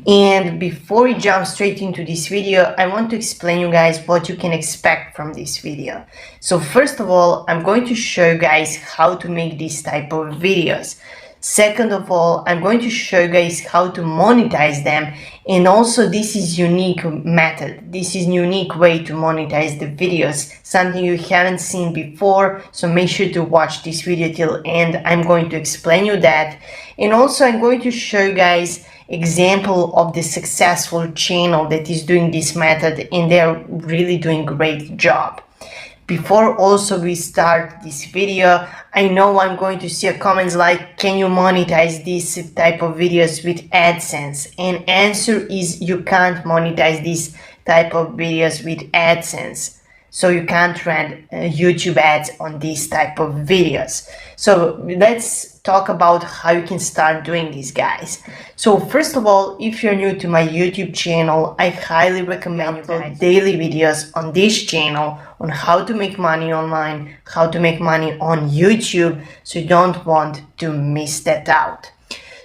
And before we jump straight into this video, I want to explain you guys what you can expect from this video. So first of all, I'm going to show you guys how to make this type of videos. Second of all, I'm going to show you guys how to monetize them, and also this is unique method. This is unique way to monetize the videos, something you haven't seen before, so make sure to watch this video till end. I'm going to explain you that, and also I'm going to show you guys example of the successful channel that is doing this method, and they're really doing great job. Before also we start this video, I know I'm going to see a comments like, can you monetize this type of videos with AdSense? And answer is you can't monetize this type of videos with AdSense. So you can't run YouTube ads on these type of videos. So let's talk about how you can start doing this, guys. So first of all, if you're new to my YouTube channel, I highly recommend you upload daily videos on this channel on how to make money online, how to make money on YouTube, so you don't want to miss that out.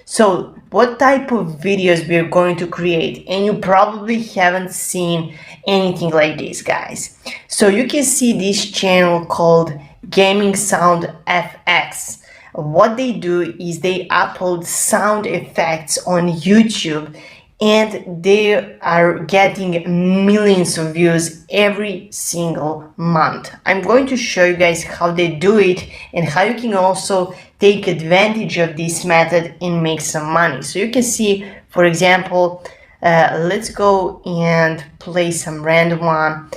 So what type of videos we're going to create, and you probably haven't seen anything like this, guys. So you can see this channel called Gaming Sound FX. What they do is they upload sound effects on YouTube, and they are getting millions of views every single month. I'm going to show you guys how they do it and how you can also take advantage of this method and make some money. So you can see, for example, let's go and play some random one.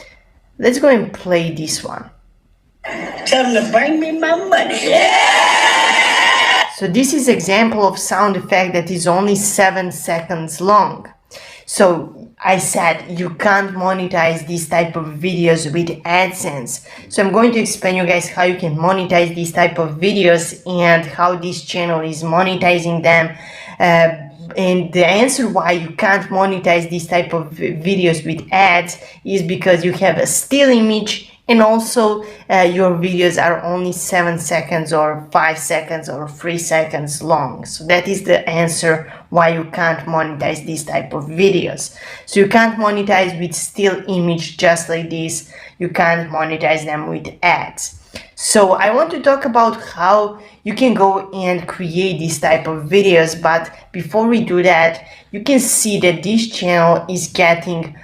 Let's go and play this one. Tell them to bring me my money. So this is example of sound effect that is only 7 seconds long. So I said you can't monetize this type of videos with AdSense. So I'm going to explain you guys how you can monetize these type of videos and how this channel is monetizing them. And the answer why you can't monetize this type of videos with ads is because you have a still image, and also your videos are only 7 seconds or 5 seconds or 3 seconds long. So that is the answer why you can't monetize this type of videos. So you can't monetize with still image just like this. You can't monetize them with ads. So I want to talk about how you can go and create this type of videos, but before we do that, you can see that this channel is getting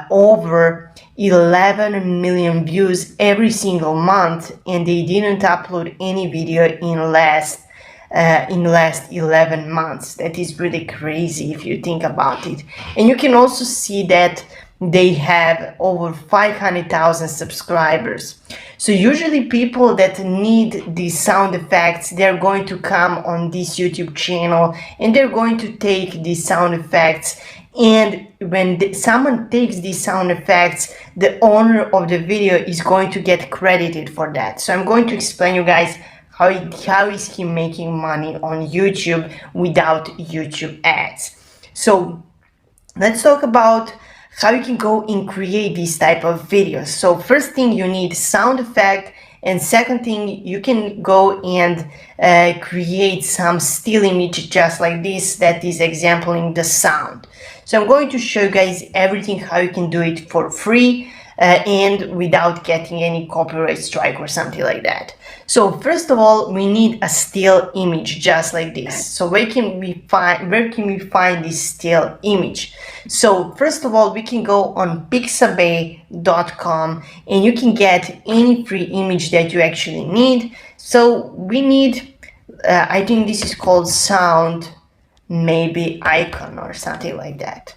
over 11 million views every single month, and they didn't upload any video in last 11 months. That is really crazy if you think about it. And you can also see that they have over 500,000 subscribers. So usually people that need these sound effects, they're going to come on this YouTube channel and they're going to take these sound effects, and when someone takes these sound effects, the owner of the video is going to get credited for that. So I'm going to explain you guys how is he making money on YouTube without YouTube ads. So let's talk about how you can go and create these type of videos. So first thing, you need sound effect, and second thing, you can go and create some still image just like this that is exempling the sound. So I'm going to show you guys everything how you can do it for free and without getting any copyright strike or something like that. So first of all, we need a still image just like this. So where can we find this still image? So first of all, we can go on pixabay.com and you can get any free image that you actually need. So we need, I think this is called sound maybe icon or something like that.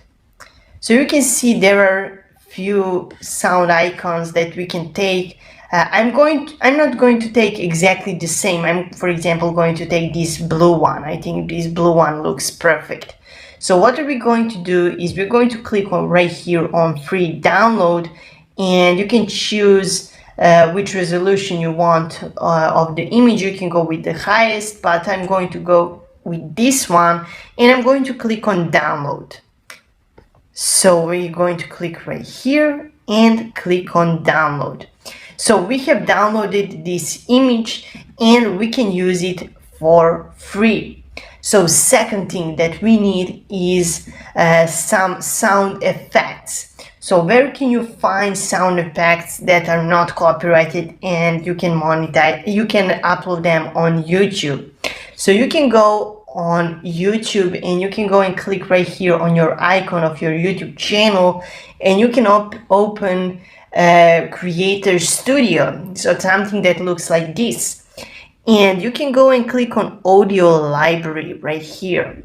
So you can see there are few sound icons that we can take. I'm not going to take exactly the same. I'm, for example, going to take this blue one. I think this blue one looks perfect. So what are we going to do is we're going to click on right here on free download, and you can choose which resolution you want of the image. You can go with the highest, but I'm going to go with this one, and I'm going to click on download. So we're going to click right here and click on download. So we have downloaded this image and we can use it for free. So second thing that we need is some sound effects. So where can you find sound effects that are not copyrighted and you can monetize, you can upload them on YouTube? So you can go on YouTube and you can go and click right here on your icon of your YouTube channel, and you can open Creator Studio. So something that looks like this. And you can go and click on Audio Library right here.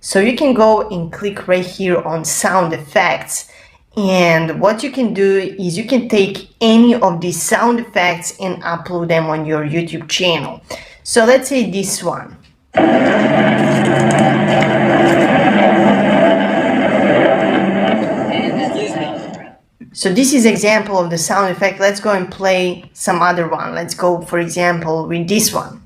So you can go and click right here on sound effects. And what you can do is you can take any of these sound effects and upload them on your YouTube channel. So let's say this one. So this is example of the sound effect. Let's go and play some other one. Let's go, for example, with this one.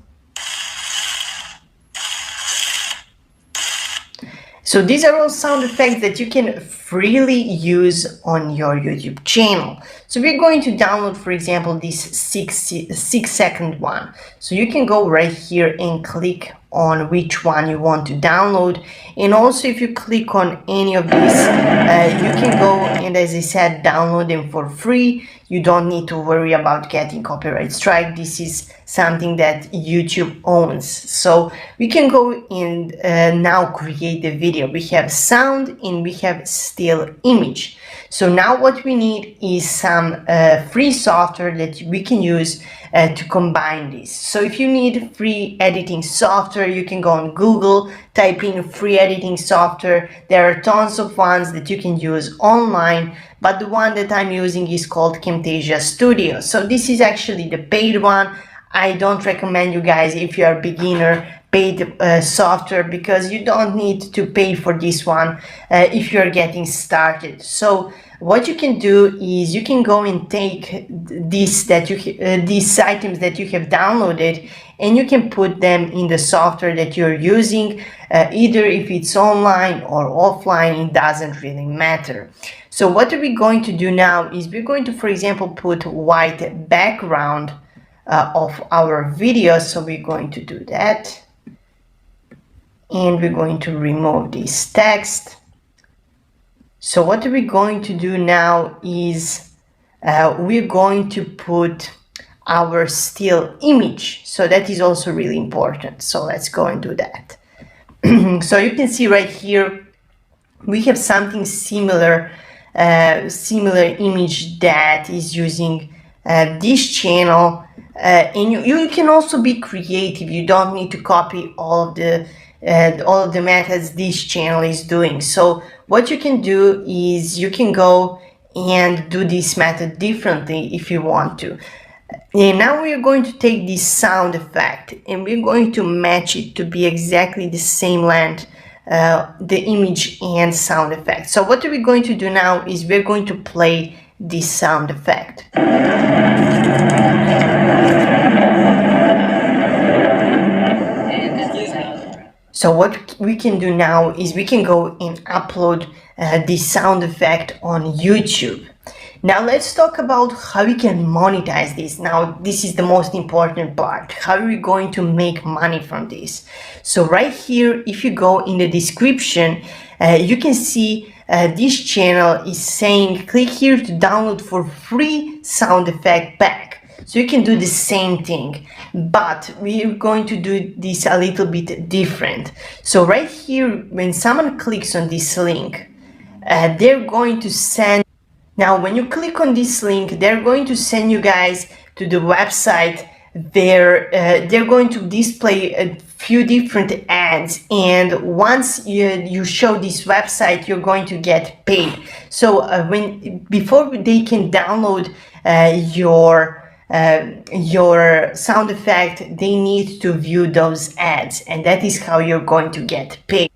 So these are all sound effects that you can freely use on your YouTube channel. So we're going to download, for example, this 6-second one. So you can go right here and click on which one you want to download. And also if you click on any of these, you can go and, as I said, download them for free. You don't need to worry about getting copyright strike. This is something that YouTube owns. So we can go and now create the video. We have sound and we have still image. So now what we need is some free software that we can use to combine this. So if you need free editing software, you can go on Google, type in free editing software. There are tons of ones that you can use online, but the one that I'm using is called Camtasia Studio. So this is actually the paid one. I don't recommend you guys, if you are a beginner, paid software, because you don't need to pay for this one if you're getting started. So what you can do is you can go and take these items that you have downloaded, and you can put them in the software that you're using, either if it's online or offline, it doesn't really matter. So what are we going to do now is we're going to, for example, put white background of our video. So we're going to do that, and we're going to remove this text. So what are we going to do now is we're going to put our still image. So that is also really important. So let's go and do that. So you can see right here we have something similar, similar image that is using this channel. And you can also be creative. You don't need to copy all of the methods this channel is doing. So what you can do is you can go and do this method differently if you want to. And now we're going to take this sound effect and we're going to match it to be exactly the same length, the image and sound effect. So what are we going to do now is we're going to play this sound effect. So what we can do now is we can go and upload this sound effect on YouTube. Now let's talk about how we can monetize this. Now this is the most important part. How are we going to make money from this? So right here, if you go in the description, you can see this channel is saying click here to download for free sound effect pack. So you can do the same thing, but we're going to do this a little bit different. So right here, when someone clicks on this link, they're going to send. Now, when you click on this link, they're going to send you guys to the website where they're going to display a few different ads. And once you show this website, you're going to get paid. So before they can download your sound effect, they need to view those ads, and that is how you're going to get paid.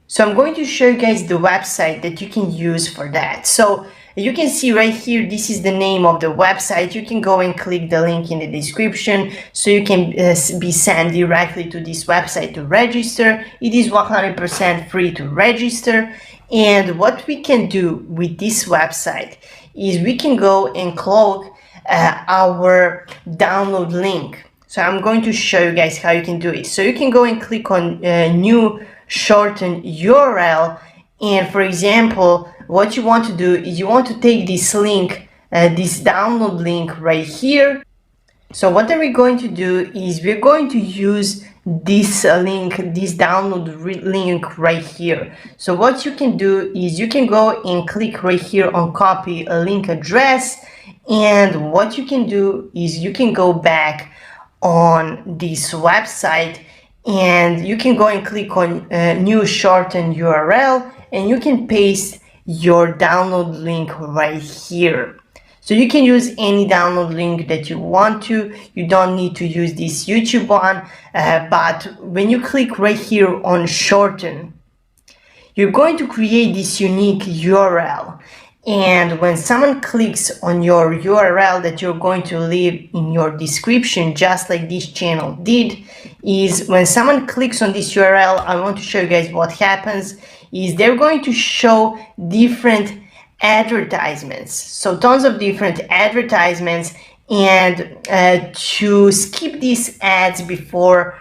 So I'm going to show you guys the website that you can use for that. So you can see right here, this is the name of the website. You can go and click the link in the description so you can be sent directly to this website to register. It is 100% free to register. And what we can do with this website is we can go and cloak our download link. So I'm going to show you guys how you can do it. So you can go and click on new shorten URL, And for example, what you want to do is you want to take this link, this download link right here. So what are we going to do is we're going to use this link, this download link right here. So what you can do is you can go and click right here on copy a link address, and what you can do is you can go back on this website and you can go and click on new shortened URL, and you can paste your download link right here. So you can use any download link that you want to. You don't need to use this YouTube one, but when you click right here on shorten, you're going to create this unique URL. And when someone clicks on your URL that you're going to leave in your description, just like this channel did, is when someone clicks on this URL, I want to show you guys what happens is they're going to show different advertisements, so tons of different advertisements, and to skip these ads before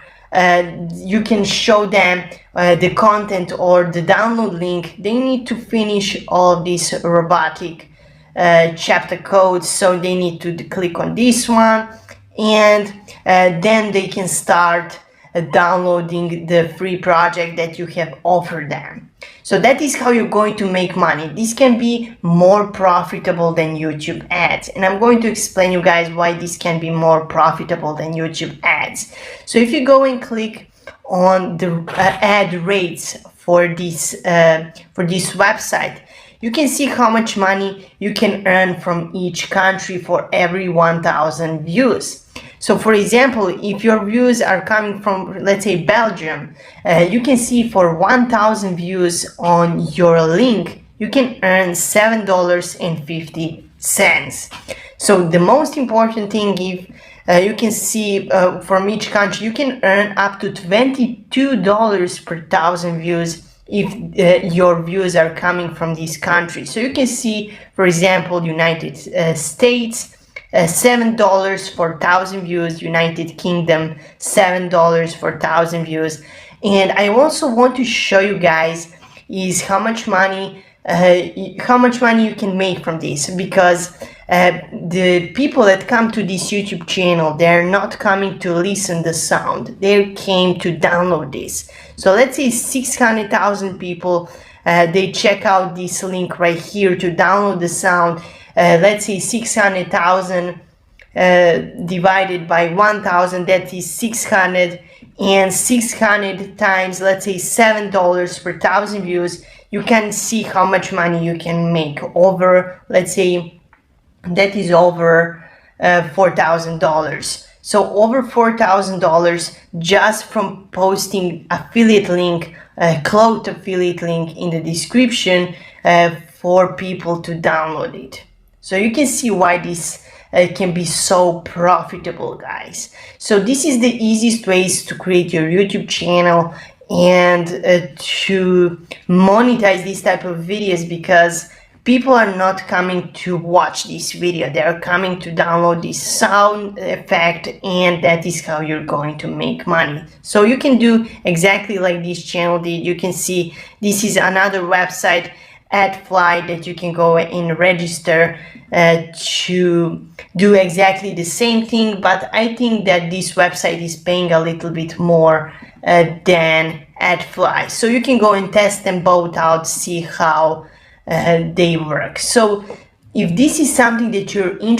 you can show them the content or the download link, they need to finish all of these robotic chapter codes. So they need to click on this one, and then they can start downloading the free project that you have offered them. So that is how you're going to make money. This can be more profitable than YouTube ads, and I'm going to explain you guys why this can be more profitable than YouTube ads. So if you go and click on the ad rates for this website, you can see how much money you can earn from each country for every 1,000 views. So for example, if your views are coming from, let's say, Belgium, you can see for 1,000 views on your link, you can earn $7.50. So the most important thing, if you can see from each country, you can earn up to $22 per 1,000 views if your views are coming from this country. So you can see, for example, United States, $7 for 1,000 views, United Kingdom, $7 for 1,000 views. And I also want to show you guys is how much money you can make from this, because the people that come to this YouTube channel, they're not coming to listen the sound, they came to download this. So let's say 600,000 people, they check out this link right here to download the sound. Let's say 600,000 divided by 1,000, that is 600, and 600 times, let's say, $7 per 1,000 views. You can see how much money you can make over, let's say, that is over $4,000. So over $4,000 just from posting affiliate link, cloud affiliate link in the description for people to download it. So you can see why this can be so profitable, guys. So this is the easiest ways to create your YouTube channel and to monetize this type of videos, because people are not coming to watch this video, they are coming to download this sound effect, and that is how you're going to make money. So you can do exactly like this channel did. You can see this is another website, AdFly, that you can go and register to do exactly the same thing, but I think that this website is paying a little bit more than AdFly. So you can go and test them both out, see how they work. So if this is something that you're interested